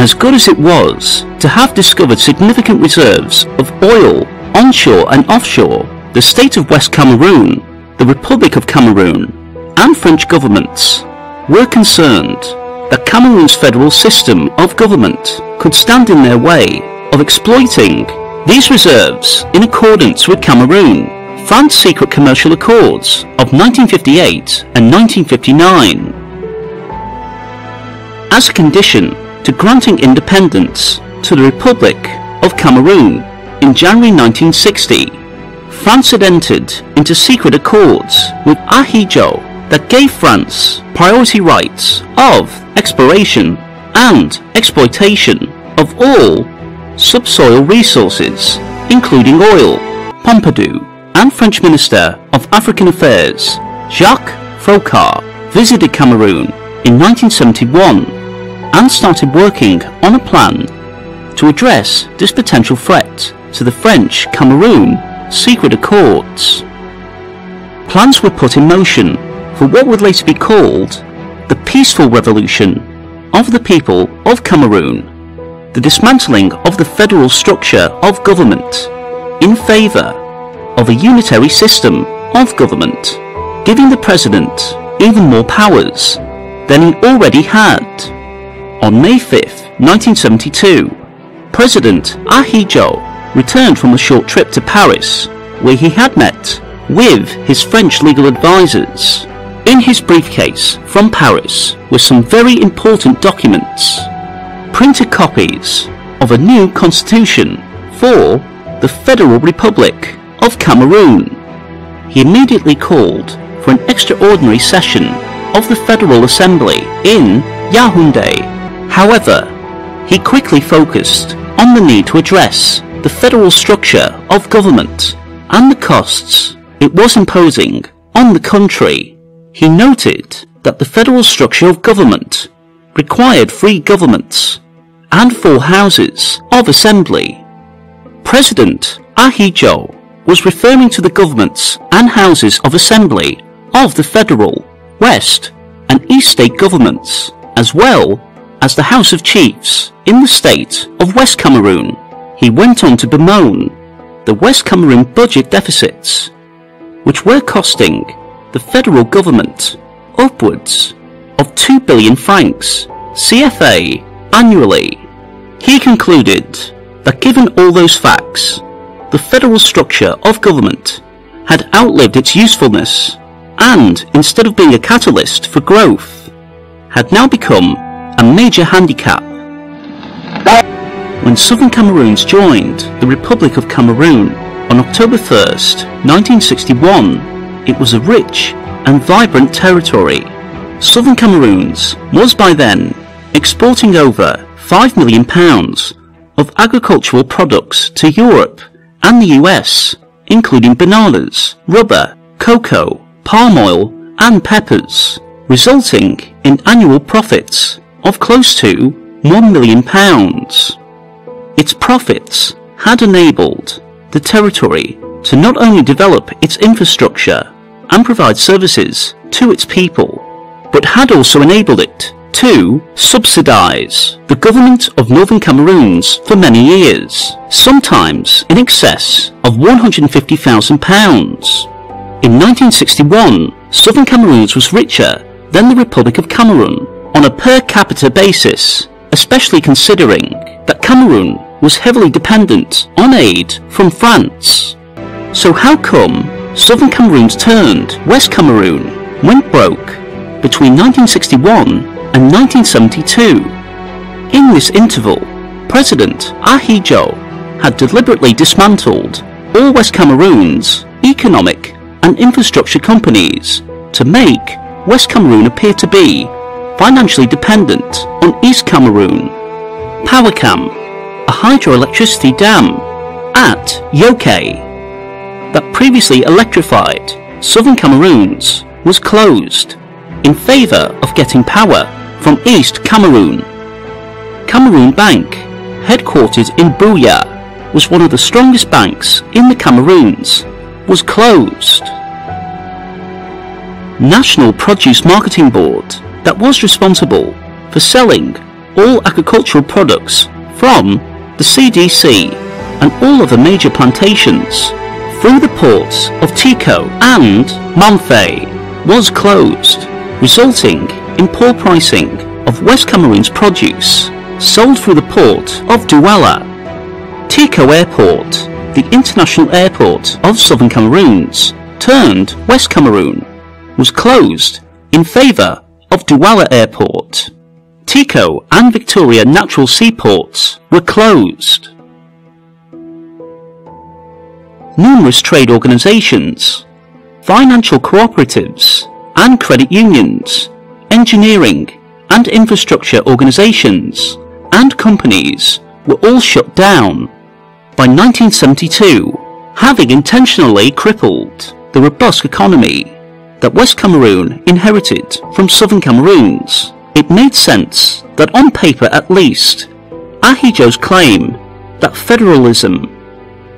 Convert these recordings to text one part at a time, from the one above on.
As good as it was to have discovered significant reserves of oil onshore and offshore, the state of West Cameroon, the Republic of Cameroon, and French governments were concerned that Cameroon's federal system of government could stand in their way of exploiting these reserves in accordance with Cameroon-France secret commercial accords of 1958 and 1959. As a condition to granting independence to the Republic of Cameroon in January 1960, France had entered into secret accords with Ahidjo that gave France priority rights of exploration and exploitation of all subsoil resources, including oil. Pompidou and French Minister of African Affairs Jacques Foccart visited Cameroon in 1971 and started working on a plan to address this potential threat to the French-Cameroon secret accords. Plans were put in motion for what would later be called the Peaceful Revolution of the People of Cameroon, the dismantling of the federal structure of government in favour of a unitary system of government, giving the president even more powers than he already had. On May 5, 1972, President Ahidjo returned from a short trip to Paris, where he had met with his French legal advisors. In his briefcase from Paris were some very important documents, printed copies of a new constitution for the Federal Republic of Cameroon. He immediately called for an extraordinary session of the Federal Assembly in Yaoundé. However, he quickly focused on the need to address the federal structure of government and the costs it was imposing on the country. He noted that the federal structure of government required 3 governments and 4 houses of assembly. President Ahidjo was referring to the governments and houses of assembly of the federal, west and east state governments, as well as the House of Chiefs in the state of West Cameroon. He went on to bemoan the West Cameroon budget deficits, which were costing the federal government upwards of 2 billion francs CFA annually. He concluded that given all those facts, the federal structure of government had outlived its usefulness and, instead of being a catalyst for growth, had now become a major handicap. When Southern Cameroons joined the Republic of Cameroon on October 1st, 1961, it was a rich and vibrant territory. Southern Cameroons was by then exporting over £5 million of agricultural products to Europe and the US, including bananas, rubber, cocoa, palm oil and peppers, resulting in annual profits of close to £1 million. Its profits had enabled the territory to not only develop its infrastructure and provide services to its people, but had also enabled it to subsidise the government of Northern Cameroons for many years, sometimes in excess of £150,000. In 1961, Southern Cameroons was richer than the Republic of Cameroon on a per capita basis, especially considering that Cameroon was heavily dependent on aid from France. So how come Southern Cameroons turned West Cameroon went broke between 1961 and 1972? In this interval, President Ahidjo had deliberately dismantled all West Cameroon's economic and infrastructure companies to make West Cameroon appear to be financially dependent on East Cameroon. Powercam, a hydroelectricity dam at Yoke that previously electrified Southern Cameroons, was closed in favour of getting power from East Cameroon. Cameroon Bank, headquartered in Biya, was one of the strongest banks in the Cameroons, was closed. National Produce Marketing Board, that was responsible for selling all agricultural products from the CDC and all other major plantations through the ports of Tico and Mamfe was closed, resulting in poor pricing of West Cameroon's produce sold through the port of Douala. Tico Airport, the international airport of southern Cameroon's turned West Cameroon, was closed in favour of Douala Airport. Tico and Victoria natural seaports were closed. Numerous trade organisations, financial cooperatives and credit unions, engineering and infrastructure organisations and companies were all shut down. By 1972, having intentionally crippled the robust economy that West Cameroon inherited from southern Cameroons, it made sense that on paper at least, Ahidjo's claim that federalism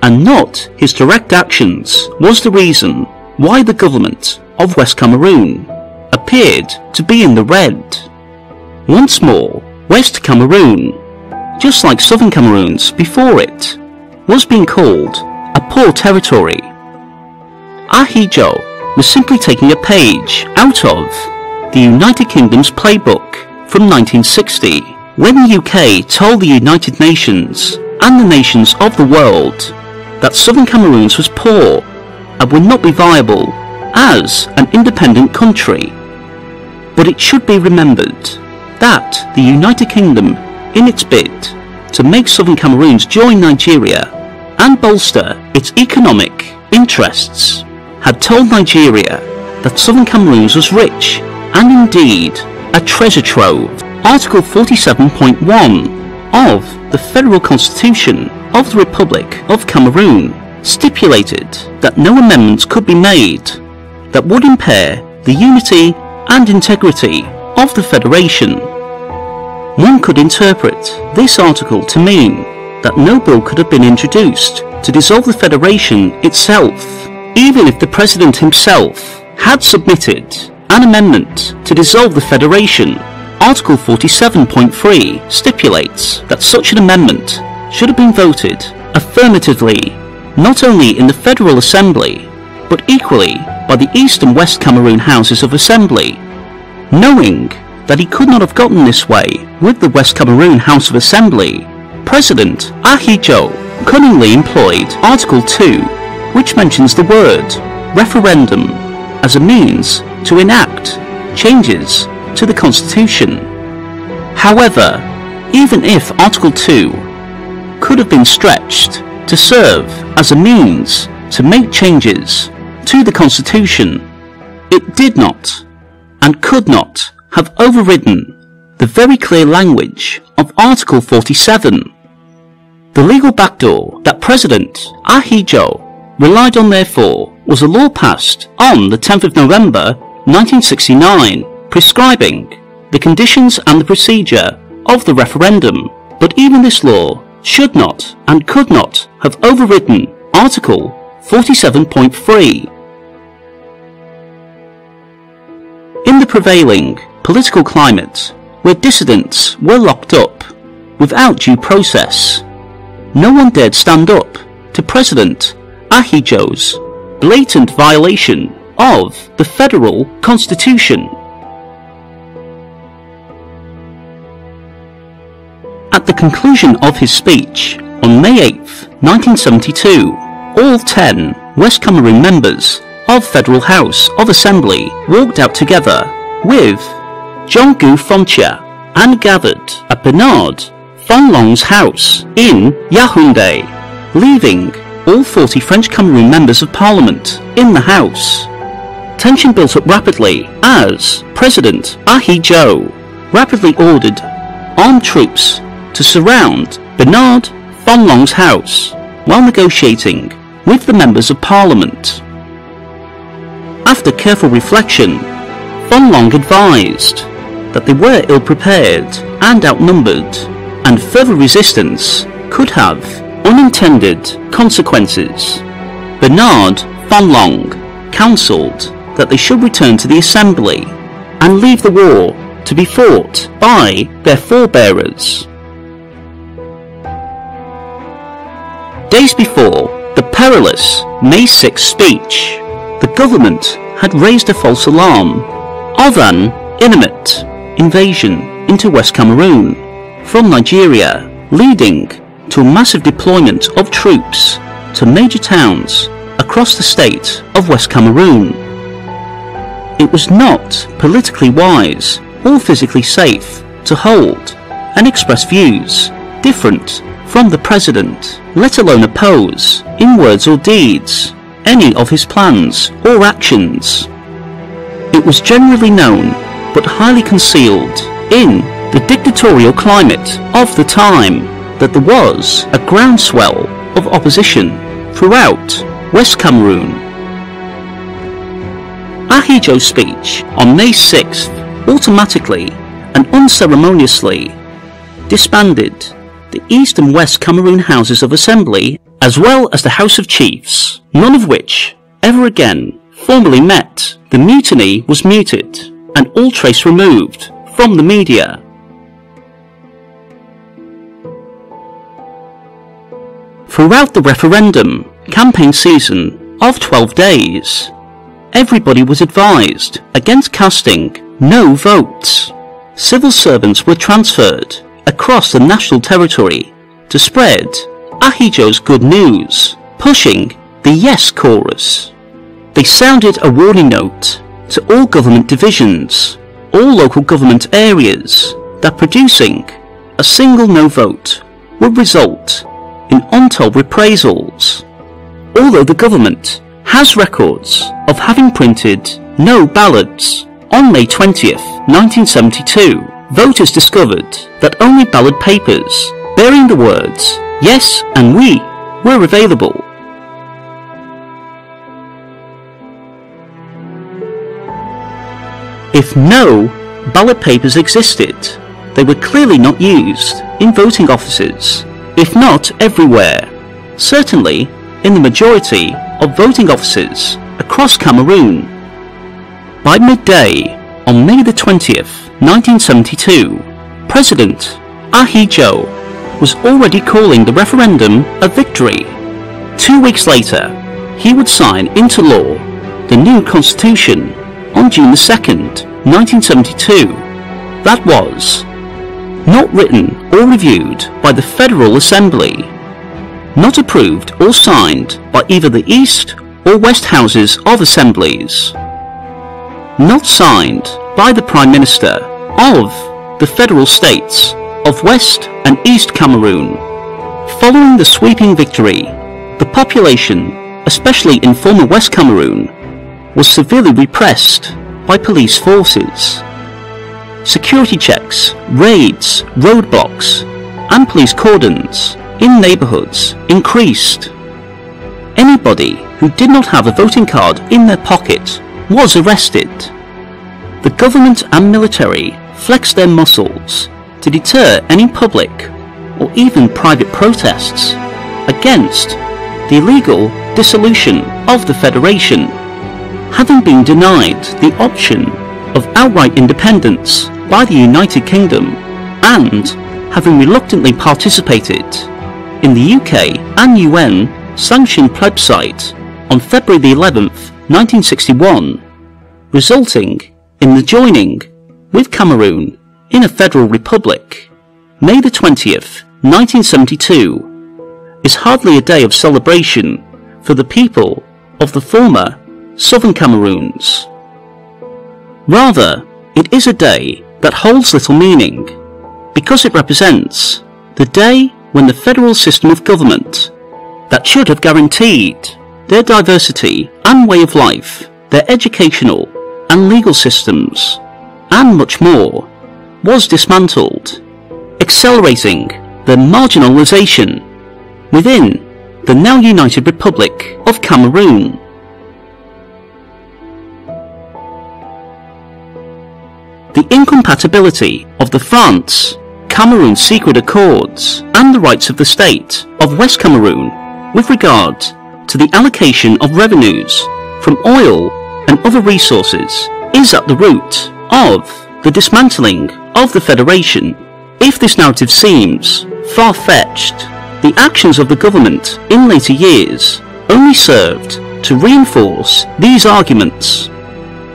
and not his direct actions was the reason why the government of West Cameroon appeared to be in the red. Once more, West Cameroon, just like southern Cameroons before it, was being called a poor territory. Ahidjo was simply taking a page out of the United Kingdom's playbook from 1960, when the UK told the United Nations and the nations of the world that southern Cameroon was poor and would not be viable as an independent country. But it should be remembered that the United Kingdom, in its bid to make southern Cameroon join Nigeria and bolster its economic interests, had told Nigeria that southern Cameroon was rich and indeed a treasure trove. Article 47.1 of the Federal Constitution of the Republic of Cameroon stipulated that no amendments could be made that would impair the unity and integrity of the Federation. One could interpret this article to mean that no bill could have been introduced to dissolve the Federation itself, even if the President himself had submitted an amendment to dissolve the Federation. Article 47.3 stipulates that such an amendment should have been voted affirmatively not only in the Federal Assembly but equally by the East and West Cameroon Houses of Assembly. Knowing that he could not have gotten this way with the West Cameroon House of Assembly, President Ahidjo cunningly employed Article 2, which mentions the word referendum as a means to enact changes to the Constitution. However, even if Article 2 could have been stretched to serve as a means to make changes to the Constitution, it did not and could not have overridden the very clear language of Article 47. The legal backdoor that President Ahidjo relied on, therefore, was a law passed on the 10th of November 1969 prescribing the conditions and the procedure of the referendum, but even this law should not and could not have overridden Article 47.3. In the prevailing political climate, where dissidents were locked up without due process, no one dared stand up to President Ahidjo's blatant violation of the federal constitution. At the conclusion of his speech on May 8, 1972, all 10 West Cameroon members of Federal House of Assembly walked out together with Jean-Gu Fontia and gathered at Bernard Fonlong's house in Yaoundé, leaving all 40 French Cameroon members of Parliament in the house. Tension built up rapidly as President Ahidjo rapidly ordered armed troops to surround Bernard Fonlong's house while negotiating with the members of Parliament. After careful reflection, Fonlong advised that they were ill-prepared and outnumbered, and further resistance could have unintended consequences. Bernard Fonlong counselled that they should return to the Assembly and leave the war to be fought by their forebearers. Days before the perilous May 6 speech, the government had raised a false alarm of an imminent invasion into West Cameroon from Nigeria, leading to a massive deployment of troops to major towns across the state of West Cameroon. It was not politically wise or physically safe to hold and express views different from the president, let alone oppose, in words or deeds, any of his plans or actions. It was generally known, but highly concealed, in the dictatorial climate of the time, that there was a groundswell of opposition throughout West Cameroon. Ahidjo's speech on May 6th automatically and unceremoniously disbanded the East and West Cameroon Houses of Assembly as well as the House of Chiefs, none of which ever again formally met. The mutiny was muted and all trace removed from the media. Throughout the referendum campaign season of 12 days, everybody was advised against casting no votes. Civil servants were transferred across the national territory to spread Ahidjo's good news, pushing the yes chorus. They sounded a warning note to all government divisions, all local government areas, that producing a single no vote would result in untold reprisals. Although the government has records of having printed no ballots, on May 20th, 1972, voters discovered that only ballot papers bearing the words yes and we were available. If no ballot papers existed, they were clearly not used in voting offices, if not everywhere, certainly in the majority of voting offices across Cameroon. By midday on May the 20th, 1972, President Ahidjo was already calling the referendum a victory. 2 weeks later, he would sign into law the new constitution on June the 2nd, 1972. That was not written or reviewed by the Federal Assembly, not approved or signed by either the East or West Houses of Assemblies, not signed by the Prime Minister of the federal states of West and East Cameroon. Following the sweeping victory, the population, especially in former West Cameroon, was severely repressed by police forces. Security checks, raids, roadblocks, and police cordons in neighbourhoods increased. Anybody who did not have a voting card in their pocket was arrested. The government and military flexed their muscles to deter any public or even private protests against the illegal dissolution of the Federation, having been denied the option of outright independence by the United Kingdom and having reluctantly participated in the UK and UN sanctioned plebiscite on February the 11th, 1961, resulting in the joining with Cameroon in a federal republic. May the 20th, 1972 is hardly a day of celebration for the people of the former Southern Cameroons. Rather, it is a day that holds little meaning, because it represents the day when the federal system of government that should have guaranteed their diversity and way of life, their educational and legal systems, and much more, was dismantled, accelerating their marginalisation within the now united Republic of Cameroon. The incompatibility of the France-Cameroon secret accords and the rights of the state of West Cameroon with regard to the allocation of revenues from oil and other resources is at the root of the dismantling of the Federation. If this narrative seems far-fetched, the actions of the government in later years only served to reinforce these arguments.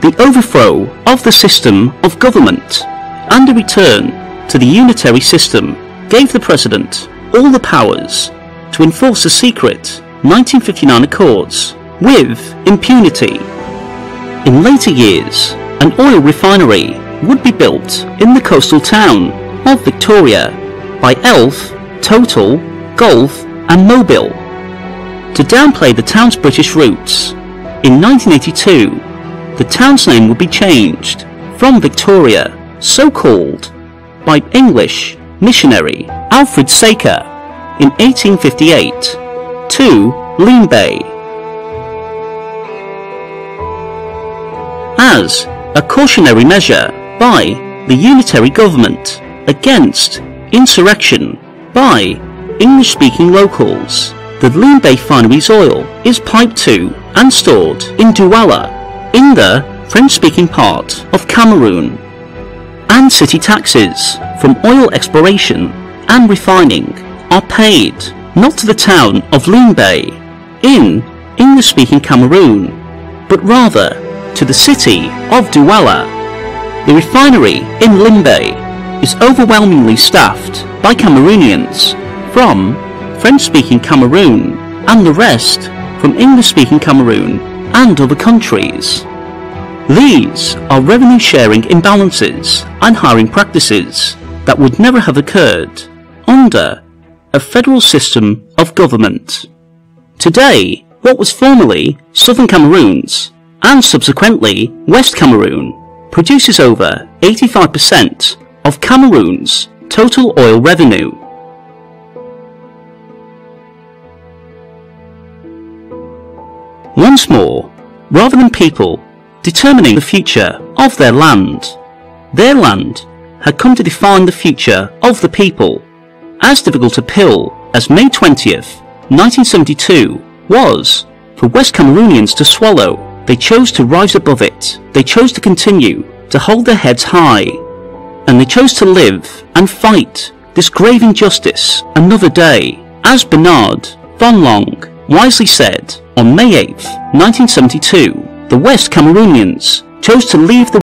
The overthrow of the system of government and a return to the unitary system gave the President all the powers to enforce the secret 1959 Accords with impunity. In later years, an oil refinery would be built in the coastal town of Victoria by Elf, Total, Gulf and Mobil. To downplay the town's British roots, in 1982 the town's name would be changed from Victoria, so called by English missionary Alfred Saker in 1858, to Lean Bay. As a cautionary measure by the unitary government against insurrection by English-speaking locals, the Lean Bay Finery's oil is piped to and stored in Douala, in the French-speaking part of Cameroon, and city taxes from oil exploration and refining are paid not to the town of Lean Bay in English-speaking Cameroon, but rather to the city of Douala. The refinery in Lean Bay is overwhelmingly staffed by Cameroonians from French-speaking Cameroon and the rest from English-speaking Cameroon and other countries. These are revenue-sharing imbalances and hiring practices that would never have occurred under a federal system of government. Today, what was formerly Southern Cameroon's and subsequently West Cameroon produces over 85% of Cameroon's total oil revenue. Once more, rather than people determining the future of their land had come to define the future of the people. As difficult a pill as May 20th, 1972 was for West Cameroonians to swallow, they chose to rise above it. They chose to continue to hold their heads high, and they chose to live and fight this grave injustice another day. As Bernard von Long wisely said on May 8th, 1972, the West Cameroonians chose to leave the